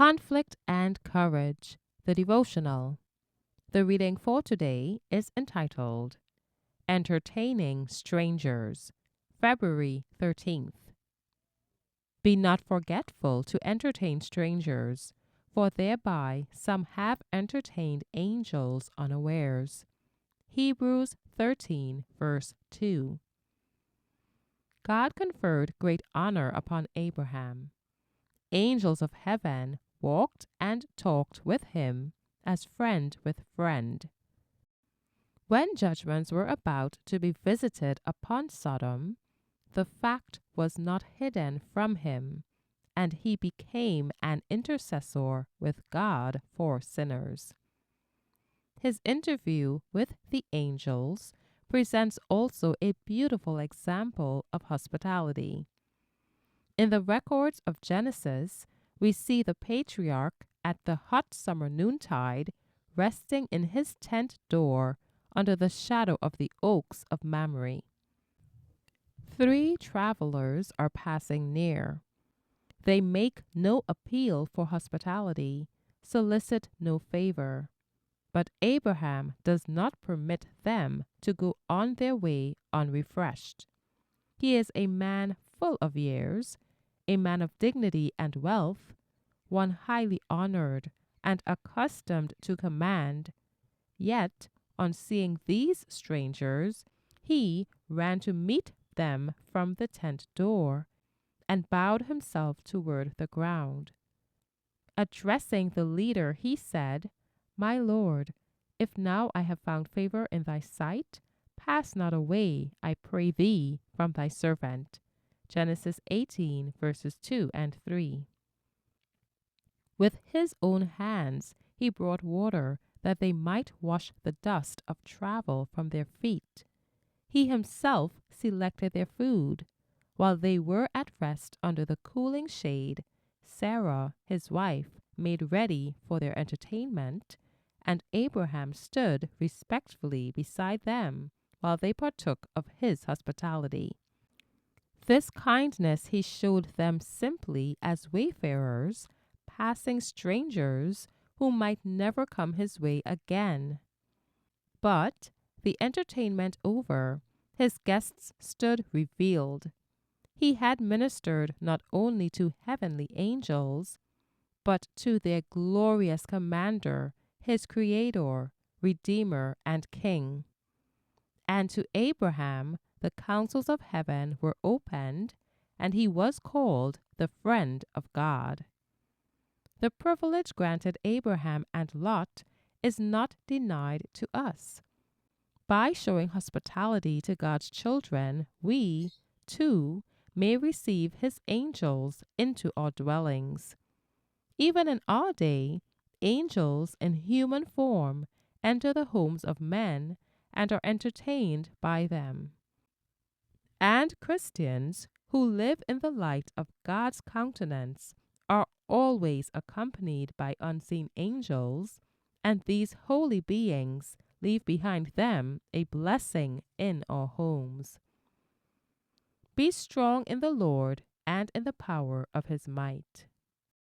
Conflict and Courage, the devotional. The reading for today is entitled Entertaining Strangers, February 13th. Be not forgetful to entertain strangers, for thereby some have entertained angels unawares. Hebrews 13, verse 2. God conferred great honor upon Abraham. Angels of heaven walked and talked with him as friend with friend. When judgments were about to be visited upon Sodom, the fact was not hidden from him, and he became an intercessor with God for sinners. His interview with the angels presents also a beautiful example of hospitality. In the records of Genesis, we see the patriarch at the hot summer noontide resting in his tent door under the shadow of the oaks of Mamre. 3 travelers are passing near. They make no appeal for hospitality, solicit no favor. But Abraham does not permit them to go on their way unrefreshed. He is a man full of years, a man of dignity and wealth, one highly honored and accustomed to command. Yet, on seeing these strangers, he ran to meet them from the tent door and bowed himself toward the ground. Addressing the leader, he said, "My lord, if now I have found favor in thy sight, pass not away, I pray thee, from thy servant." Genesis 18, verses 2 and 3. With his own hands he brought water that they might wash the dust of travel from their feet. He himself selected their food. While they were at rest under the cooling shade, Sarah, his wife, made ready for their entertainment, and Abraham stood respectfully beside them while they partook of his hospitality. This kindness he showed them simply as wayfarers, passing strangers who might never come his way again. But, the entertainment over, his guests stood revealed. He had ministered not only to heavenly angels, but to their glorious commander, his Creator, Redeemer, and King. And to Abraham the councils of heaven were opened, and he was called the friend of God. The privilege granted Abraham and Lot is not denied to us. By showing hospitality to God's children, we, too, may receive his angels into our dwellings. Even in our day, angels in human form enter the homes of men and are entertained by them. And Christians who live in the light of God's countenance are always accompanied by unseen angels, and these holy beings leave behind them a blessing in our homes. Be strong in the Lord and in the power of his might.